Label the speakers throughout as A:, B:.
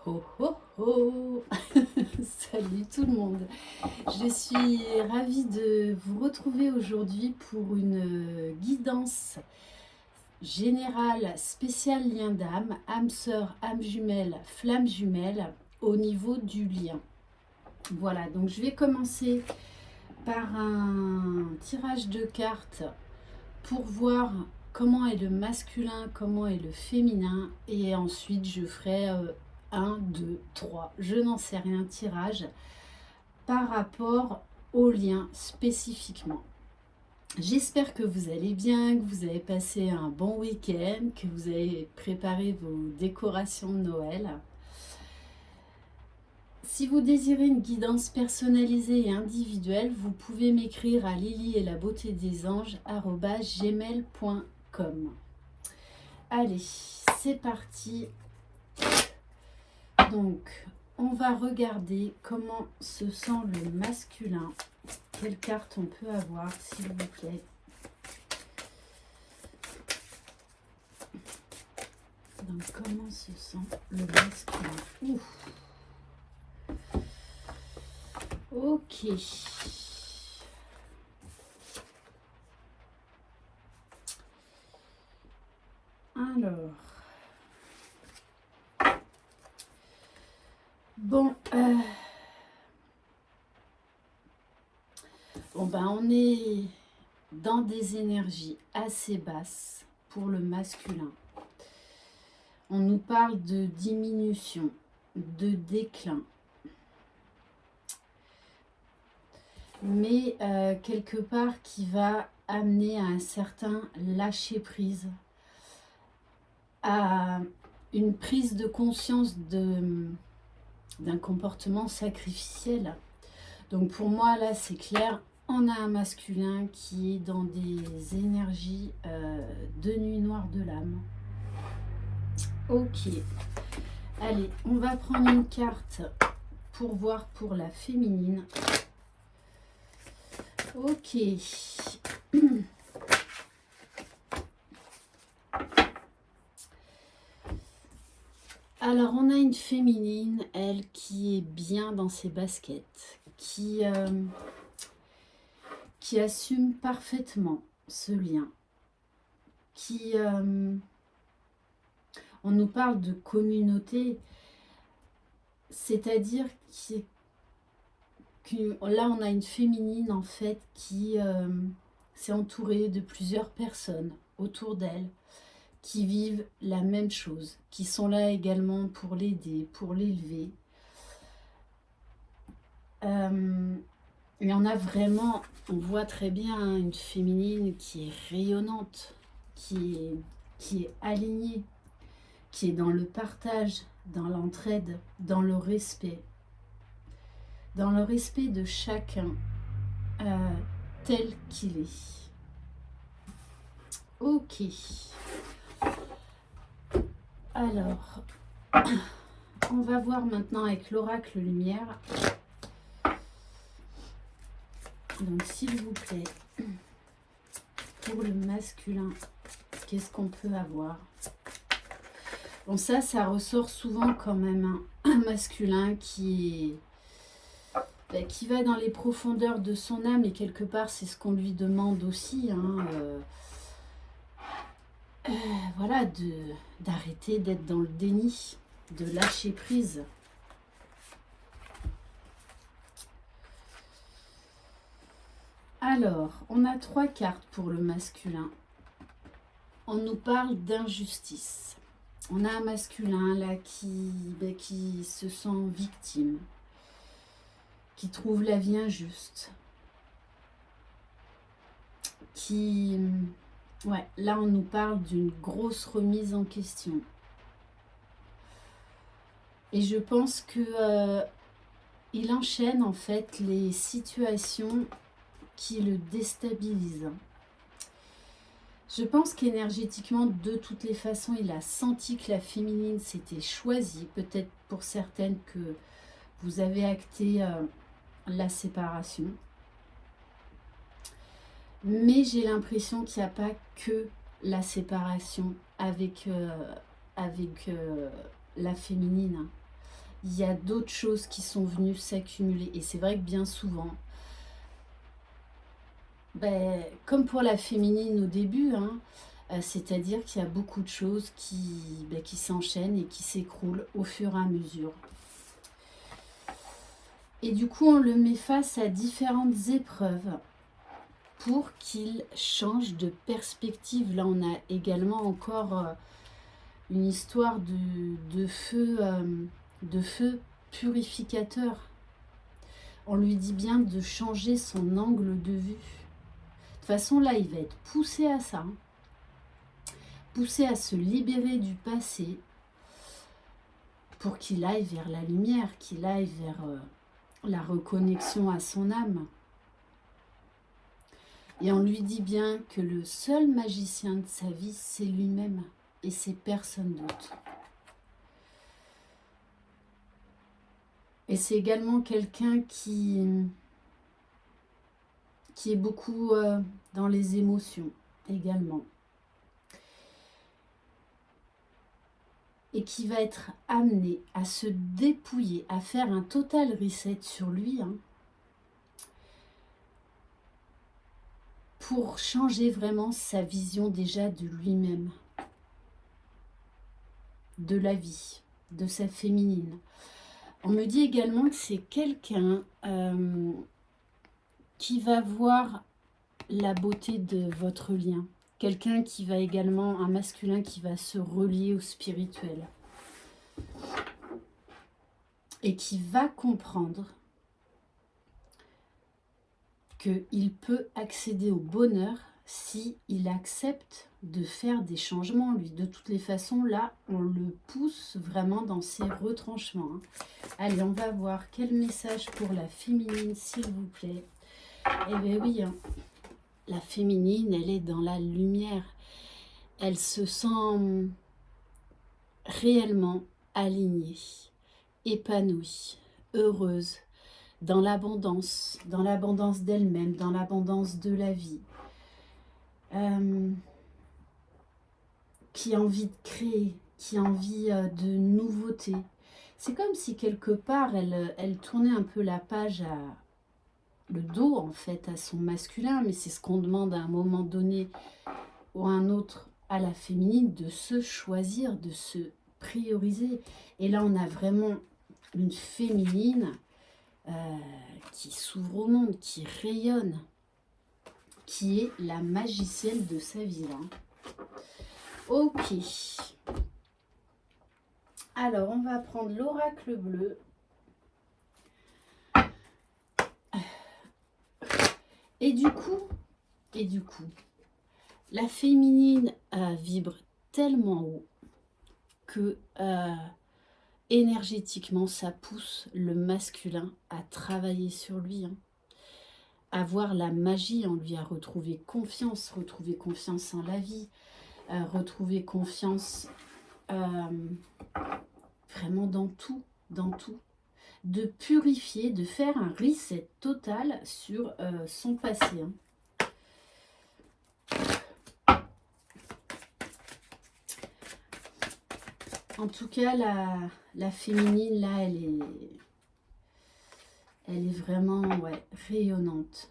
A: Ho ho ho Salut tout le monde. Je suis ravie de vous retrouver aujourd'hui pour une guidance générale spéciale lien d'âme, âme sœur, âme jumelle, flamme jumelle au niveau du lien. Voilà, donc je vais commencer par un tirage de cartes pour voir comment est le masculin, comment est le féminin, et ensuite je ferai 1, 2, 3, je n'en sais rien, tirage par rapport au lien spécifiquement. J'espère que vous allez bien, que vous avez passé un bon week-end, que vous avez préparé vos décorations de Noël. Si vous désirez une guidance personnalisée et individuelle, vous pouvez m'écrire à lily-et-la-beauté-des-anges@gmail.com. Allez, c'est parti. Donc, on va regarder comment se sent le masculin. Quelle carte on peut avoir, s'il vous plaît? Donc, comment se sent le masculin? Ouf. Ok. Alors. Bon, on est dans des énergies assez basses pour le masculin. On nous parle de diminution, de déclin. Mais quelque part qui va amener à un certain lâcher-prise, à une prise de conscience d'un comportement sacrificiel. Donc pour moi, là, c'est clair, on a un masculin qui est dans des énergies de nuit noire de l'âme. Ok. Allez, on va prendre une carte pour voir pour la féminine. Ok. Alors, on a une féminine, elle, qui est bien dans ses baskets, qui assume parfaitement ce lien, qui... on nous parle de communauté, c'est-à-dire que là, on a une féminine, en fait, qui s'est entourée de plusieurs personnes autour d'elle, qui vivent la même chose, qui sont là également pour l'aider, pour l'élever. Il y en a vraiment, on voit très bien une féminine qui est rayonnante, qui est alignée, qui est dans le partage, dans l'entraide, dans le respect de chacun tel qu'il est. Ok. Alors, on va voir maintenant avec l'oracle lumière. Donc, s'il vous plaît, pour le masculin, qu'est-ce qu'on peut avoir? Bon, ça ressort souvent quand même, un masculin qui va dans les profondeurs de son âme, et quelque part, c'est ce qu'on lui demande aussi, voilà, d'arrêter d'être dans le déni, de lâcher prise. Alors, on a 3 cartes pour le masculin. On nous parle d'injustice. On a un masculin là qui se sent victime, qui trouve la vie injuste, là on nous parle d'une grosse remise en question. Et je pense que il enchaîne en fait les situations qui le déstabilisent. Je pense qu'énergétiquement, de toutes les façons, il a senti que la féminine s'était choisie. Peut-être pour certaines que vous avez acté la séparation. Mais j'ai l'impression qu'il n'y a pas que la séparation avec la féminine. il y a d'autres choses qui sont venues s'accumuler. Et c'est vrai que bien souvent, ben, comme pour la féminine au début, hein, c'est-à-dire qu'il y a beaucoup de choses qui s'enchaînent et qui s'écroulent au fur et à mesure. Et du coup, on le met face à différentes épreuves pour qu'il change de perspective. Là, on a également encore une histoire de feu purificateur. On lui dit bien de changer son angle de vue. De toute façon, là, il va être poussé à ça, hein. Poussé à se libérer du passé pour qu'il aille vers la lumière, qu'il aille vers la reconnexion à son âme. Et on lui dit bien que le seul magicien de sa vie, c'est lui-même et c'est personne d'autre. Et c'est également quelqu'un qui est beaucoup dans les émotions également. Et qui va être amené à se dépouiller, à faire un total reset sur lui, hein, pour changer vraiment sa vision déjà de lui-même, de la vie, de sa féminine. On me dit également que c'est quelqu'un qui va voir la beauté de votre lien. Quelqu'un qui va également, un masculin qui va se relier au spirituel. Et qui va comprendre qu'il peut accéder au bonheur si il accepte de faire des changements. Lui, de toutes les façons, là, on le pousse vraiment dans ses retranchements, hein. Allez, on va voir quel message pour la féminine, s'il vous plaît. Eh bien oui, hein. La féminine, elle est dans la lumière. Elle se sent réellement alignée, épanouie, heureuse, dans l'abondance d'elle-même, dans l'abondance de la vie, qui a envie de créer, qui a envie de nouveautés. C'est comme si quelque part, elle tournait un peu la page le dos en fait à son masculin, mais c'est ce qu'on demande à un moment donné ou à un autre à la féminine, de se choisir, de se prioriser. Et là, on a vraiment une féminine qui s'ouvre au monde, qui rayonne, qui est la magicienne de sa vie, hein. Ok. Alors, on va prendre l'oracle bleu. Et du coup, la féminine vibre tellement haut que énergétiquement, ça pousse le masculin à travailler sur lui, hein, à voir la magie en lui, à retrouver confiance en la vie, retrouver confiance vraiment dans tout, de purifier, de faire un reset total sur son passé, hein. En tout cas, la féminine, là, elle est vraiment rayonnante.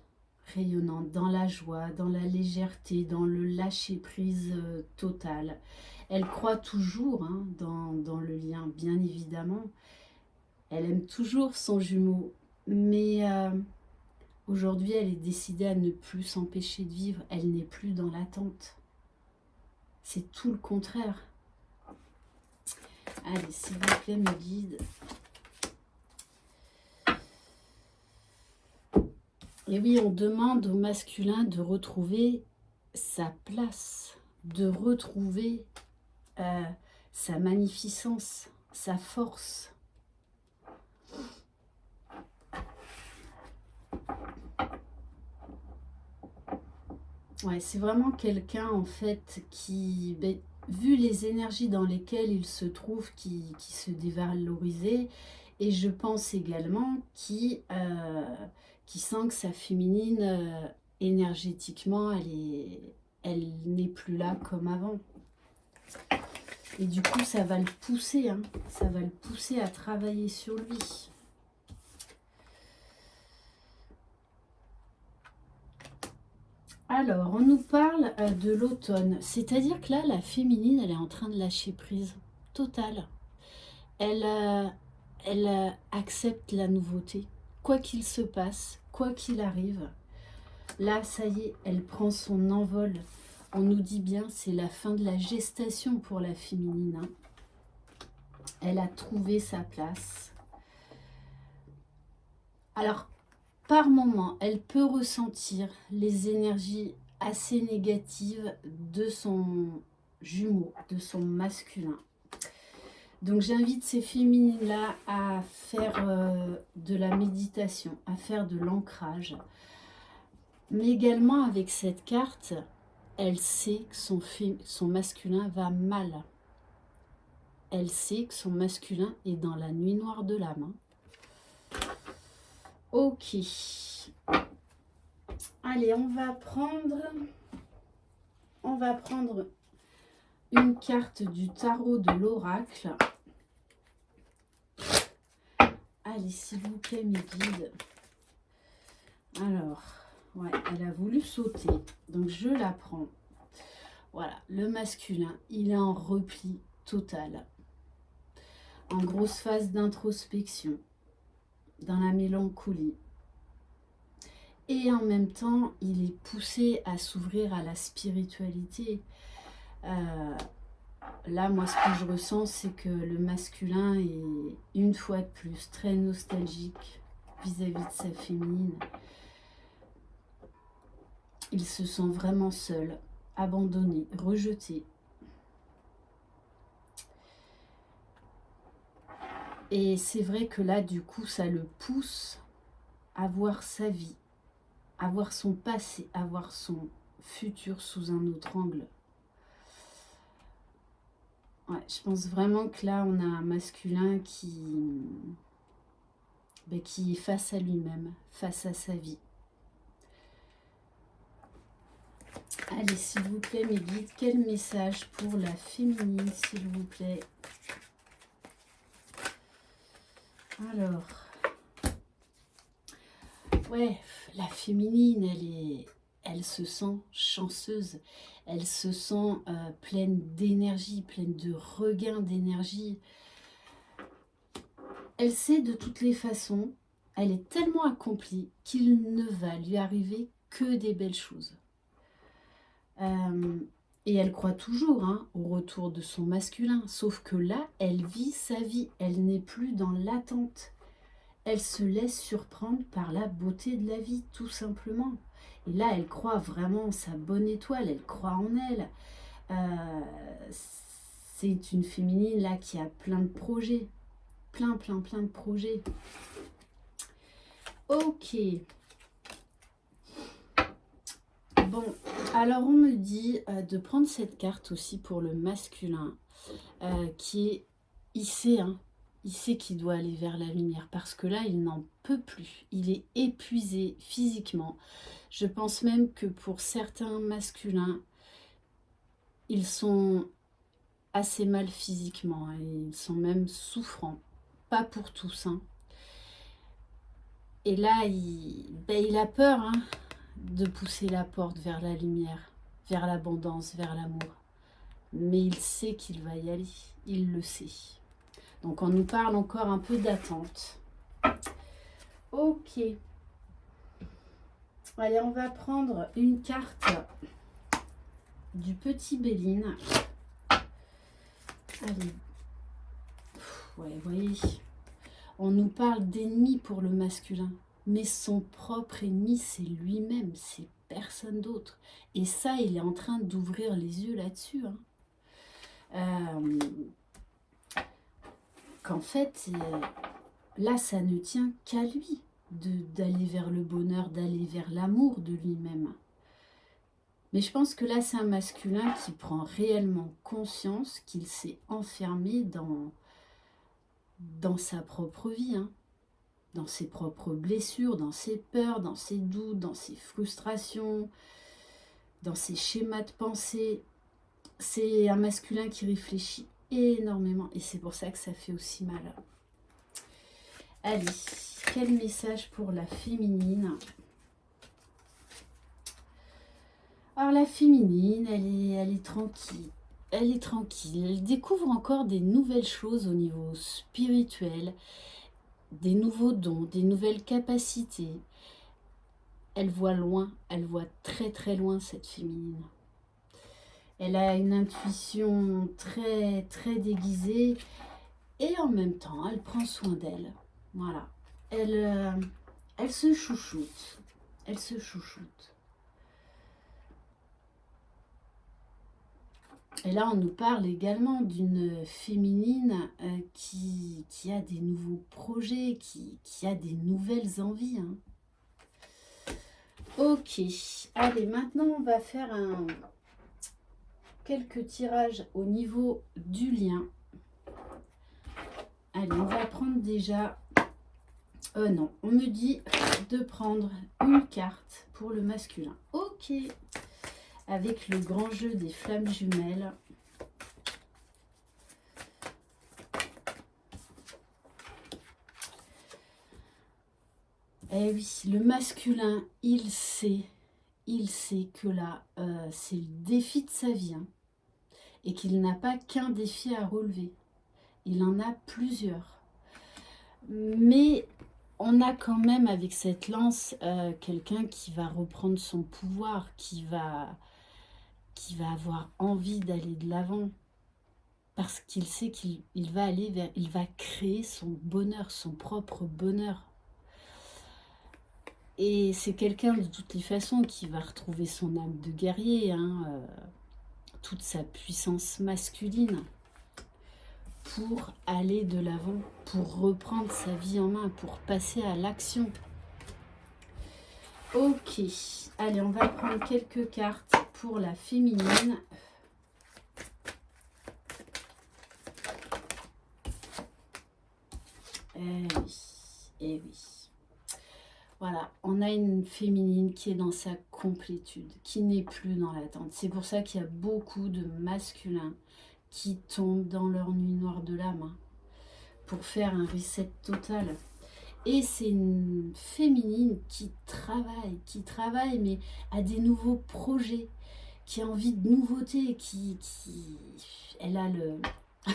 A: Rayonnante dans la joie, dans la légèreté, dans le lâcher-prise total. Elle croit toujours, hein, dans le lien, bien évidemment. Elle aime toujours son jumeau, mais aujourd'hui, elle est décidée à ne plus s'empêcher de vivre. Elle n'est plus dans l'attente. C'est tout le contraire. Allez, s'il vous plaît, me guide. Et oui, on demande au masculin de retrouver sa place, de retrouver sa magnificence, sa force. Ouais, c'est vraiment quelqu'un en fait qui, vu les énergies dans lesquelles il se trouve, qui se dévalorisait, et je pense également qui sent que sa féminine, énergétiquement, elle n'est plus là comme avant. Et du coup, ça va le pousser, hein. Ça va le pousser à travailler sur lui. Alors, on nous parle de l'automne. C'est-à-dire que là, la féminine, elle est en train de lâcher prise totale. Elle accepte la nouveauté. Quoi qu'il se passe, quoi qu'il arrive, là, ça y est, elle prend son envol. On nous dit bien, c'est la fin de la gestation pour la féminine, hein. Elle a trouvé sa place. Alors, par moment, elle peut ressentir les énergies assez négatives de son jumeau, de son masculin. Donc j'invite ces féminines-là à faire de la méditation, à faire de l'ancrage. Mais également avec cette carte, elle sait que son masculin va mal. Elle sait que son masculin est dans la nuit noire de l'âme. Ok. Allez, on va prendre une carte du tarot de l'oracle. Allez, s'il vous plaît, mes guides. Alors, ouais, elle a voulu sauter, donc je la prends. Voilà, le masculin, il est en repli total, en grosse phase d'introspection, dans la mélancolie. Et en même temps, il est poussé à s'ouvrir à la spiritualité. Là, moi, ce que je ressens, c'est que le masculin est, une fois de plus, très nostalgique vis-à-vis de sa féminine. Il se sent vraiment seul, abandonné, rejeté. Et c'est vrai que là, du coup, ça le pousse à voir sa vie, à voir son passé, à voir son futur sous un autre angle. Ouais, je pense vraiment que là, on a un masculin qui est face à lui-même, face à sa vie. Allez, s'il vous plaît, mes guides, quel message pour la féminine, s'il vous plaît? Alors, ouais, la féminine, elle se sent chanceuse, elle se sent pleine d'énergie, pleine de regain d'énergie. Elle sait de toutes les façons, elle est tellement accomplie qu'il ne va lui arriver que des belles choses. Et elle croit toujours au retour de son masculin, sauf que là, elle vit sa vie, elle n'est plus dans l'attente. Elle se laisse surprendre par la beauté de la vie, tout simplement. Et là, elle croit vraiment en sa bonne étoile, elle croit en elle. C'est une féminine là qui a plein de projets, plein de projets. Ok. Bon, alors on me dit de prendre cette carte aussi pour le masculin, qui est, il sait qu'il doit aller vers la lumière, parce que là, il n'en peut plus. Il est épuisé physiquement. Je pense même que pour certains masculins, ils sont assez mal physiquement, hein, ils sont même souffrants. Pas pour tous, hein. Et là, il a peur, hein, de pousser la porte vers la lumière, vers l'abondance, vers l'amour. Mais il sait qu'il va y aller, il le sait. Donc on nous parle encore un peu d'attente. Ok. Allez, on va prendre une carte du petit Béline. Allez. Ouais, vous voyez, on nous parle d'ennemi pour le masculin. Mais son propre ennemi, c'est lui-même, c'est personne d'autre. Et ça, il est en train d'ouvrir les yeux là-dessus. Qu'en fait, là, ça ne tient qu'à lui d'aller vers le bonheur, d'aller vers l'amour de lui-même. Mais je pense que là, c'est un masculin qui prend réellement conscience qu'il s'est enfermé dans sa propre vie, hein, dans ses propres blessures, dans ses peurs, dans ses doutes, dans ses frustrations, dans ses schémas de pensée. C'est un masculin qui réfléchit. énormément. Et c'est pour ça que ça fait aussi mal. Allez, quel message pour la féminine? Alors la féminine, elle est tranquille. Elle est tranquille. Elle découvre encore des nouvelles choses au niveau spirituel, des nouveaux dons, des nouvelles capacités. Elle voit loin, elle voit très très loin cette féminine. Elle a une intuition très très déguisée et en même temps, elle prend soin d'elle. Voilà. Elle se chouchoute. Elle se chouchoute. Et là, on nous parle également d'une féminine qui a des nouveaux projets, qui a des nouvelles envies. Hein. Ok, allez, maintenant on va faire quelques tirages au niveau du lien. Allez, on va prendre déjà... non, on me dit de prendre une carte pour le masculin. Ok, avec le grand jeu des flammes jumelles. Eh oui, le masculin, il sait que là, c'est le défi de sa vie. Hein, et qu'il n'a pas qu'un défi à relever. Il en a plusieurs. Mais on a quand même avec cette lance quelqu'un qui va reprendre son pouvoir, qui va avoir envie d'aller de l'avant. Parce qu'il sait qu'il va aller vers... Il va créer son bonheur, son propre bonheur. Et c'est quelqu'un de toutes les façons qui va retrouver son âme de guerrier, hein, toute sa puissance masculine pour aller de l'avant, pour reprendre sa vie en main, pour passer à l'action. Ok, allez, on va prendre quelques cartes pour la féminine. Eh oui, eh oui. Voilà, on a une féminine qui est dans sa complétude, qui n'est plus dans l'attente. C'est pour ça qu'il y a beaucoup de masculins qui tombent dans leur nuit noire de l'âme hein, pour faire un reset total. Et c'est une féminine qui travaille, mais a des nouveaux projets, qui a envie de nouveautés, elle a le...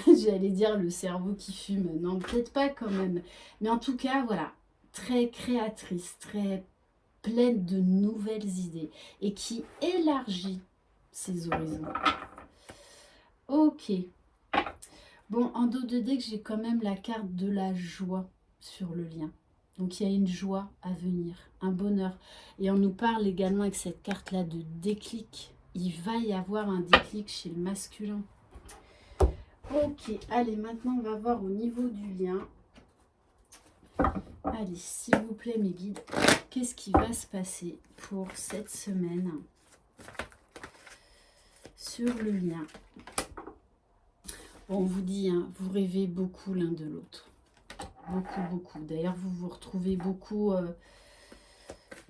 A: J'allais dire le cerveau qui fume. Non, peut-être pas quand même. Mais en tout cas, voilà, très créatrice, très pleine de nouvelles idées et qui élargit ses horizons. Ok. Bon, en dos de deck, j'ai quand même la carte de la joie sur le lien. Donc, il y a une joie à venir, un bonheur. Et on nous parle également avec cette carte-là de déclic. Il va y avoir un déclic chez le masculin. Ok, allez, maintenant, on va voir au niveau du lien. Allez, s'il vous plaît, mes guides, qu'est-ce qui va se passer pour cette semaine sur le lien? Bon, on vous dit, hein, vous rêvez beaucoup l'un de l'autre. Beaucoup, beaucoup. D'ailleurs, vous vous retrouvez beaucoup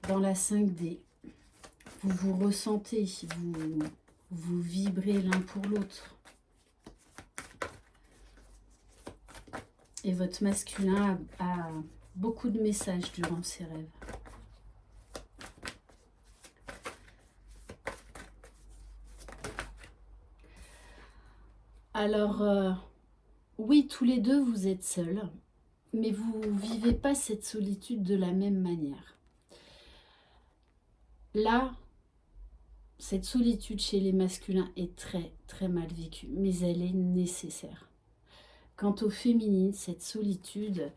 A: dans la 5D. Vous vous ressentez, vous vibrez l'un pour l'autre. Et votre masculin a beaucoup de messages durant ses rêves. Alors, oui, tous les deux, vous êtes seuls, mais vous ne vivez pas cette solitude de la même manière. Là, cette solitude chez les masculins est très, très mal vécue, mais elle est nécessaire. Quant aux féminines, cette solitude,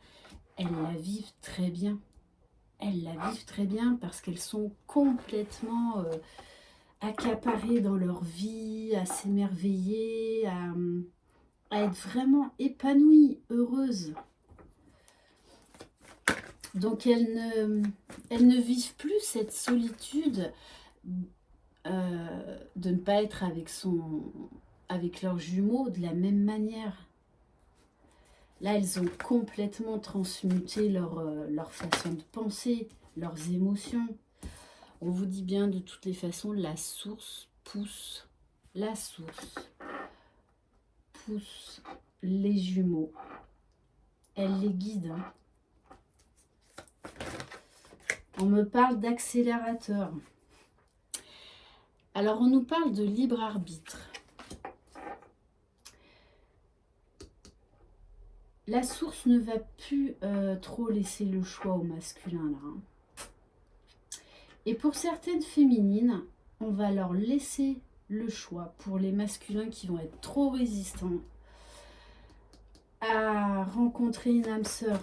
A: elles la vivent très bien. Elles la vivent très bien parce qu'elles sont complètement accaparées dans leur vie, à s'émerveiller, à être vraiment épanouies, heureuses. Donc elles ne vivent plus cette solitude de ne pas être avec leurs jumeaux de la même manière. Là, elles ont complètement transmuté leur façon de penser, leurs émotions. On vous dit bien de toutes les façons, la source pousse. La source pousse les jumeaux. Elle les guide. Hein. On me parle d'accélérateur. Alors, on nous parle de libre arbitre. La source ne va plus trop laisser le choix au masculin, là. Hein. Et pour certaines féminines, on va leur laisser le choix pour les masculins qui vont être trop résistants à rencontrer une âme sœur.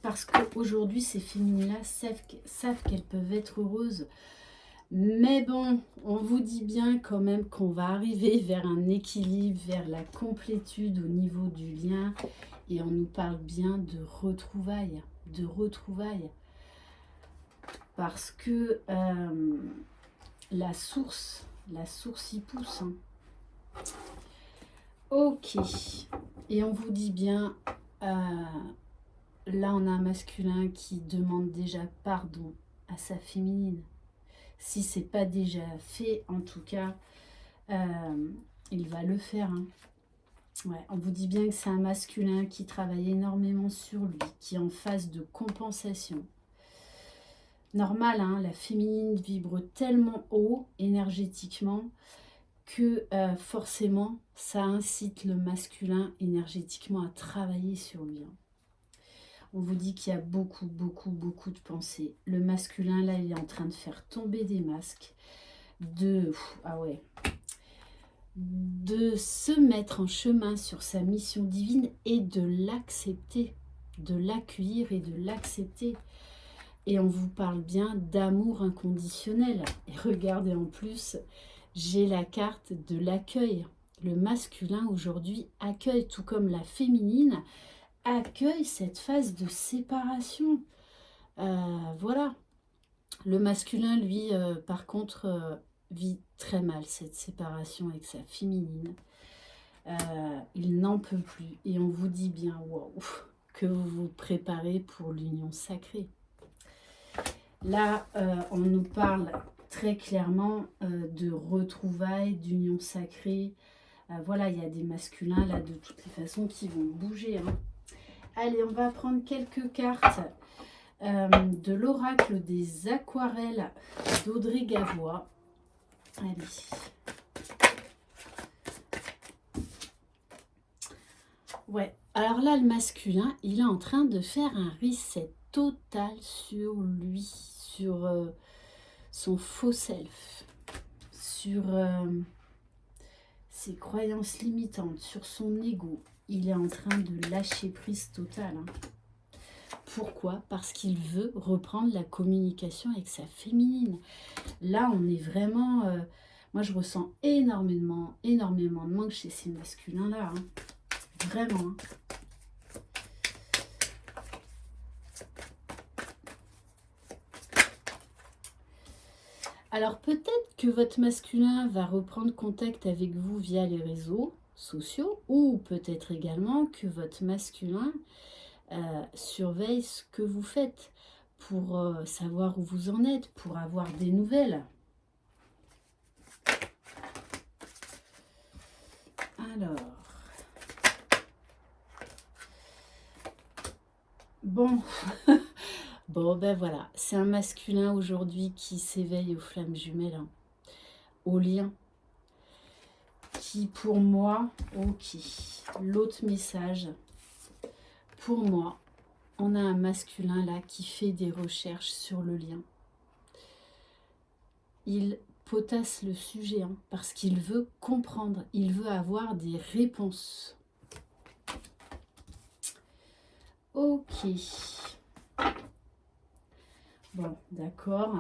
A: Parce qu'aujourd'hui, ces féminines-là savent qu'elles peuvent être heureuses. Mais bon, on vous dit bien quand même qu'on va arriver vers un équilibre, vers la complétude au niveau du lien. Et on nous parle bien de retrouvailles, de retrouvailles. Parce que la source y pousse. Hein. Ok. Et on vous dit bien, là on a un masculin qui demande déjà pardon à sa féminine. Si c'est pas déjà fait, en tout cas, il va le faire. Hein. Ouais, on vous dit bien que c'est un masculin qui travaille énormément sur lui, qui est en phase de compensation. Normal, hein, la féminine vibre tellement haut énergétiquement que forcément, ça incite le masculin énergétiquement à travailler sur lui. Hein. On vous dit qu'il y a beaucoup de pensées. Le masculin, là, il est en train de faire tomber des masques, de se mettre en chemin sur sa mission divine et de l'accepter, de l'accueillir et de l'accepter. Et on vous parle bien d'amour inconditionnel. Et regardez en plus, j'ai la carte de l'accueil. Le masculin aujourd'hui accueille, tout comme la féminine, accueille cette phase de séparation. Voilà. Le masculin, lui, par contre, vit très mal cette séparation avec sa féminine. Il n'en peut plus. Et on vous dit bien, waouh, que vous vous préparez pour l'union sacrée. Là, on nous parle très clairement de retrouvailles, d'union sacrée. Voilà, il y a des masculins, là, de toutes les façons, qui vont bouger. Hein. Allez, on va prendre quelques cartes de l'oracle des aquarelles d'Audrey Gavois. Allez. Ouais, alors là, le masculin, il est en train de faire un reset total sur lui, sur son faux self, sur ses croyances limitantes, sur son ego. Il est en train de lâcher prise totale. Hein. Pourquoi? Parce qu'il veut reprendre la communication avec sa féminine. Là, on est vraiment... moi, je ressens énormément de manque chez ces masculins-là. Hein. Vraiment. Hein. Alors peut-être que votre masculin va reprendre contact avec vous via les réseaux sociaux, ou peut-être également que votre masculin surveille ce que vous faites pour savoir où vous en êtes, pour avoir des nouvelles. Alors, bon, bon ben voilà, c'est un masculin aujourd'hui qui s'éveille aux flammes jumelles, hein, au lien, qui pour moi, ok, l'autre message, pour moi, on a un masculin là qui fait des recherches sur le lien. Il potasse le sujet, hein, parce qu'il veut comprendre, il veut avoir des réponses. Ok. Bon, d'accord.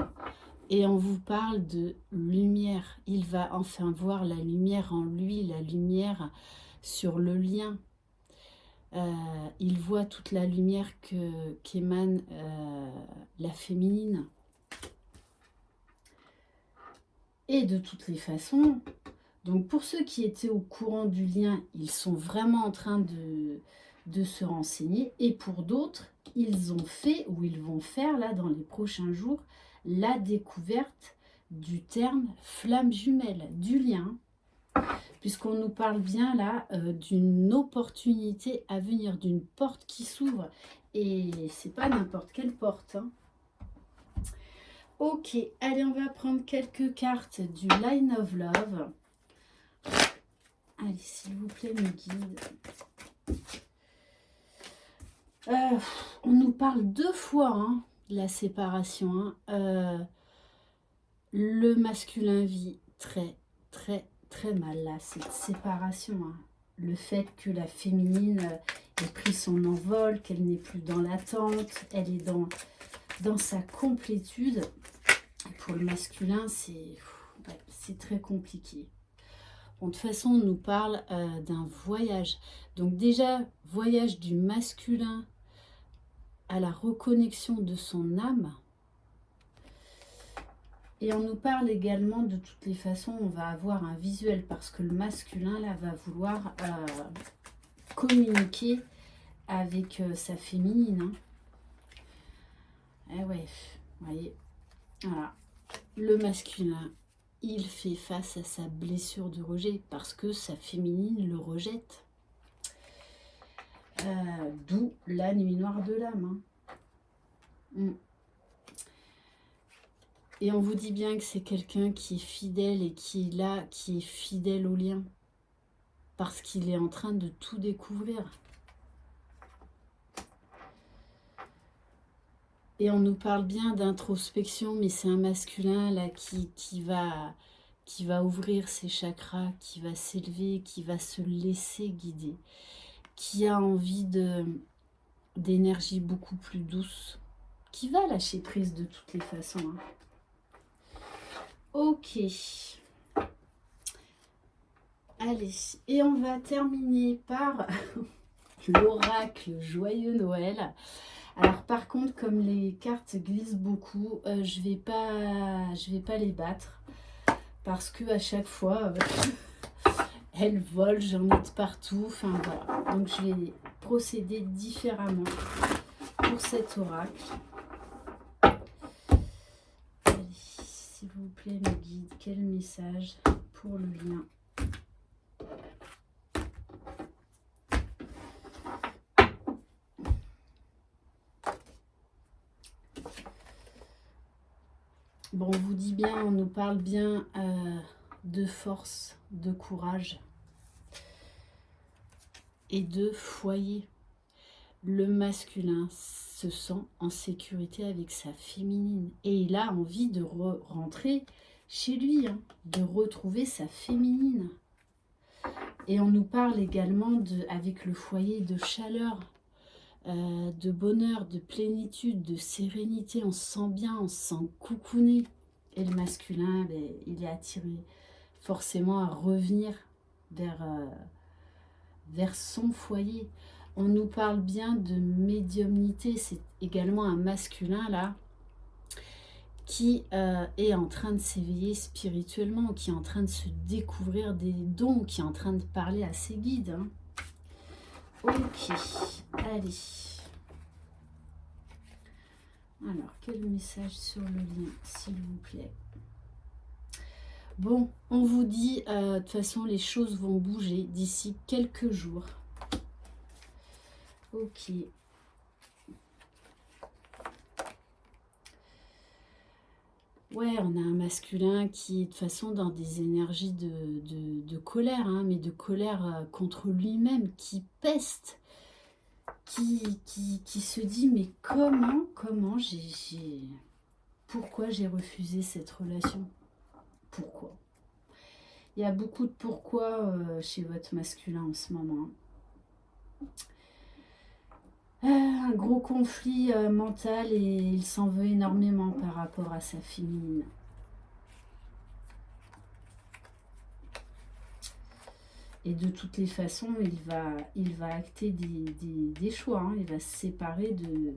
A: Et on vous parle de lumière. Il va enfin voir la lumière en lui, la lumière sur le lien. Il voit toute la lumière qu'émane la féminine. Et de toutes les façons, donc pour ceux qui étaient au courant du lien, ils sont vraiment en train de se renseigner. Et pour d'autres, ils ont fait ou ils vont faire là dans les prochains jours la découverte du terme flamme jumelle, du lien. puisqu'on nous parle bien là d'une opportunité à venir, d'une porte qui s'ouvre. Et c'est pas n'importe quelle porte, hein. Ok, allez, on va prendre quelques cartes du Line of Love. Allez, s'il vous plaît, mes guides. On nous parle 2 fois hein, de la séparation. Hein. Le masculin vit très, très, très mal là, cette séparation. Hein. Le fait que la féminine ait pris son envol, qu'elle n'est plus dans l'attente, elle est dans sa complétude. Et pour le masculin, c'est très compliqué. Bon, de toute façon, on nous parle d'un voyage. Donc déjà, voyage du masculin à la reconnexion de son âme. Et on nous parle également, de toutes les façons, on va avoir un visuel parce que le masculin, là, va vouloir communiquer avec sa féminine. Hein. Eh ouais, vous voyez, voilà. Le masculin, il fait face à sa blessure de rejet parce que sa féminine le rejette. D'où la nuit noire de l'âme. Hein. Et on vous dit bien que c'est quelqu'un qui est fidèle et qui est là, qui est fidèle au lien. Parce qu'il est en train de tout découvrir. Et on nous parle bien d'introspection, mais c'est un masculin là qui va ouvrir ses chakras, qui va s'élever, qui va se laisser guider, qui a envie d'énergie beaucoup plus douce, qui va lâcher prise de toutes les façons. Hein. Ok. Allez, et on va terminer par l'oracle Joyeux Noël. Alors par contre, comme les cartes glissent beaucoup, je vais pas les battre parce que à chaque fois elles volent, j'en ai de partout. Enfin voilà, donc je vais procéder différemment pour cet oracle. Allez, s'il vous plaît, mes guides, quel message pour le lien? Bon, on vous dit bien, on nous parle bien de force, de courage et de foyer. Le masculin se sent en sécurité avec sa féminine et il a envie de rentrer chez lui, hein, de retrouver sa féminine. Et on nous parle également avec le foyer de chaleur, de bonheur, de plénitude, de sérénité. On se sent bien, on se sent coucouné. Et le masculin, il est attiré forcément à revenir vers son foyer. On nous parle bien de médiumnité. C'est également un masculin là qui est en train de s'éveiller spirituellement, qui est en train de se découvrir des dons, qui est en train de parler à ses guides. Hein. Ok, allez. Alors, quel message sur le lien, s'il vous plaît? Bon, on vous dit, de toute façon, les choses vont bouger d'ici quelques jours. Ok. Ouais, on a un masculin qui est de toute façon dans des énergies de colère, hein, mais de colère contre lui-même, qui peste, qui se dit mais comment pourquoi j'ai refusé cette relation? Pourquoi? Il y a beaucoup de pourquoi chez votre masculin en ce moment. Un gros conflit mental et il s'en veut énormément par rapport à sa féminine. Et de toutes les façons, il va acter des choix. Hein. Il va se séparer de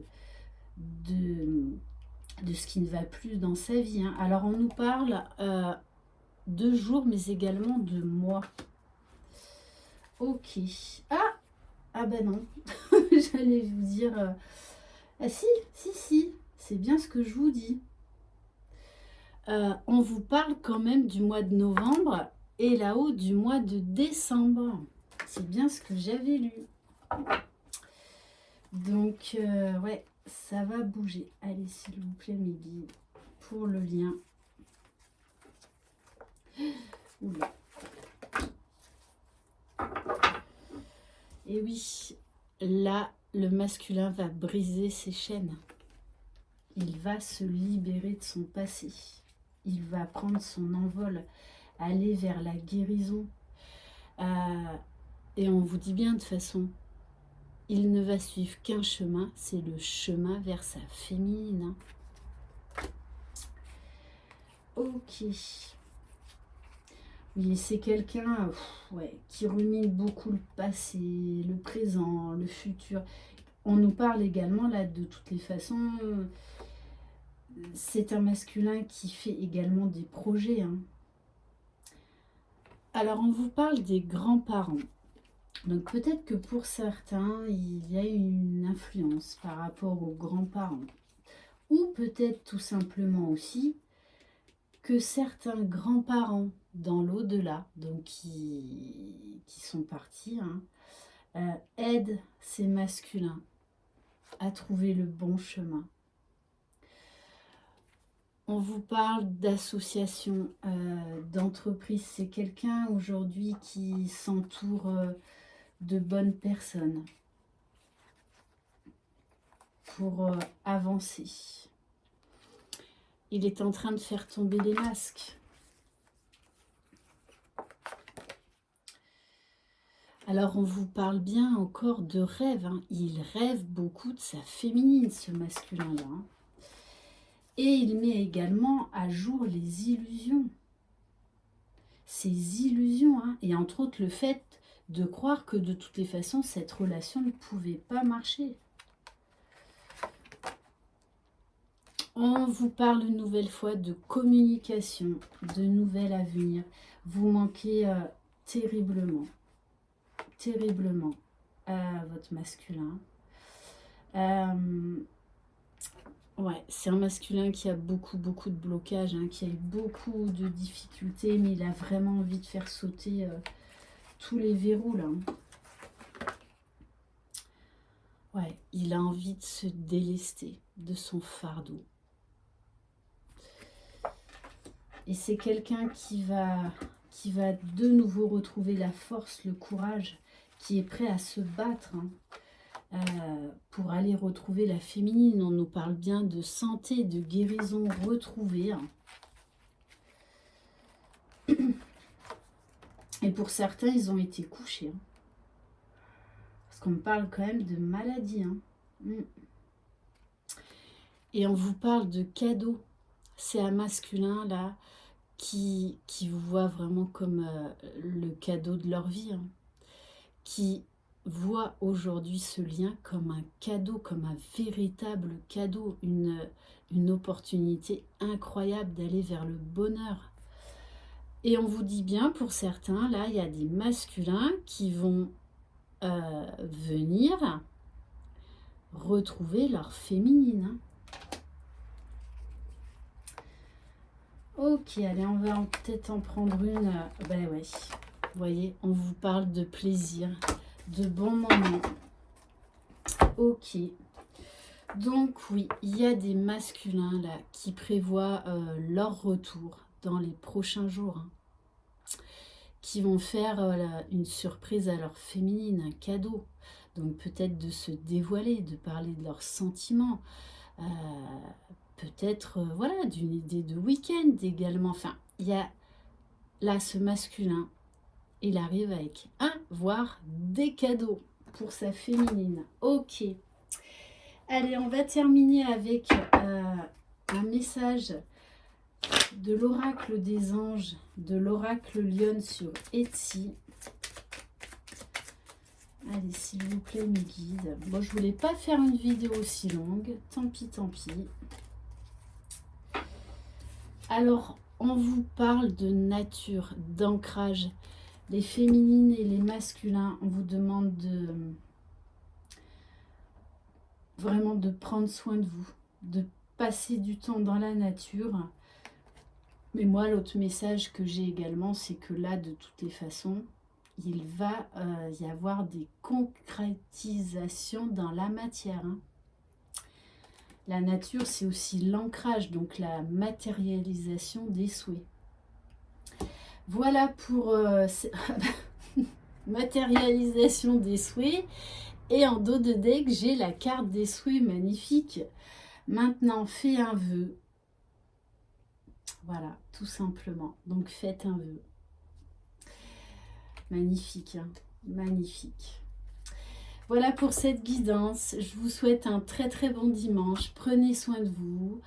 A: ce qui ne va plus dans sa vie. Hein. Alors, on nous parle de jours, mais également de mois. Ok. Ah ben non. J'allais vous dire... Ah si, c'est bien ce que je vous dis. On vous parle quand même du mois de novembre et là-haut du mois de décembre. C'est bien ce que j'avais lu. Donc, ouais, ça va bouger. Allez, s'il vous plaît, mes guides, pour le lien. Oula. Et oui, là, le masculin va briser ses chaînes. Il va se libérer de son passé. Il va prendre son envol, aller vers la guérison. Et on vous dit bien de toute façon, il ne va suivre qu'un chemin, c'est le chemin vers sa féminine. Ok. Oui, c'est quelqu'un ouais, qui rumine beaucoup le passé, le présent, le futur. On nous parle également là de toutes les façons. C'est un masculin qui fait également des projets. Hein. Alors on vous parle des grands-parents. Donc peut-être que pour certains, il y a une influence par rapport aux grands-parents. Ou peut-être tout simplement aussi que certains grands-parents dans l'au-delà, donc qui sont partis, hein, aident ces masculins à trouver le bon chemin. On vous parle d'associations, d'entreprises. C'est quelqu'un aujourd'hui qui s'entoure de bonnes personnes pour avancer. Il est en train de faire tomber les masques. Alors on vous parle bien encore de rêve. Hein. Il rêve beaucoup de sa féminine, ce masculin-là. Hein. Et il met également à jour les illusions. Ces illusions, hein, et entre autres le fait de croire que de toutes les façons, cette relation ne pouvait pas marcher. On vous parle une nouvelle fois de communication, de nouvel avenir. Vous manquez terriblement, terriblement à votre masculin. Ouais, c'est un masculin qui a beaucoup de blocages, hein, qui a eu beaucoup de difficultés, mais il a vraiment envie de faire sauter tous les verrous là. Ouais, il a envie de se délester de son fardeau. Et c'est quelqu'un qui va de nouveau retrouver la force, le courage, qui est prêt à se battre pour aller retrouver la féminine. On nous parle bien de santé, de guérison retrouvée. Hein. Et pour certains, ils ont été couchés. Hein. Parce qu'on parle quand même de maladie. Hein. Et on vous parle de cadeaux. C'est un masculin là qui vous voit vraiment comme le cadeau de leur vie. Hein. Qui voit aujourd'hui ce lien comme un cadeau, comme un véritable cadeau, une opportunité incroyable d'aller vers le bonheur. Et on vous dit bien, pour certains, là, il y a des masculins qui vont venir retrouver leur féminine. Hein. Ok, allez, on va peut-être en prendre une. Ben ouais, vous voyez, on vous parle de plaisir, de bons moments. Ok. Donc oui, il y a des masculins là qui prévoient leur retour dans les prochains jours. Hein, qui vont faire une surprise à leur féminine, un cadeau. Donc peut-être de se dévoiler, de parler de leurs sentiments. Peut-être voilà, d'une idée de week-end également. Enfin, il y a là ce masculin, il arrive avec un, voire des cadeaux pour sa féminine. Ok. Allez, on va terminer avec un message de l'oracle des anges, de l'oracle Lionne sur Etsy. Allez, s'il vous plaît, mes guides. Bon, je voulais pas faire une vidéo aussi longue. Tant pis, tant pis. Alors, on vous parle de nature, d'ancrage. Les féminines et les masculins, on vous demande de vraiment de prendre soin de vous, de passer du temps dans la nature, Mais moi, l'autre message que j'ai également, c'est que là, de toutes les façons, il va y avoir des concrétisations dans la matière, hein. La nature, c'est aussi l'ancrage, donc la matérialisation des souhaits. Voilà pour matérialisation des souhaits. Et en dos de deck, j'ai la carte des souhaits magnifique. Maintenant, fais un vœu. Voilà, tout simplement. Donc, faites un vœu. Magnifique, hein, magnifique. Voilà pour cette guidance. Je vous souhaite un très très bon dimanche. Prenez soin de vous.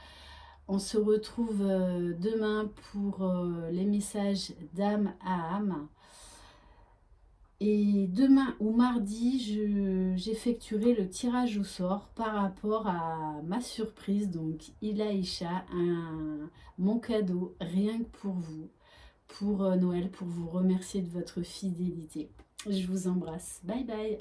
A: On se retrouve demain pour les messages d'âme à âme. Et demain ou mardi, j'effectuerai le tirage au sort par rapport à ma surprise. Donc, Ilaïcha, mon cadeau, rien que pour vous, pour Noël, pour vous remercier de votre fidélité. Je vous embrasse. Bye bye.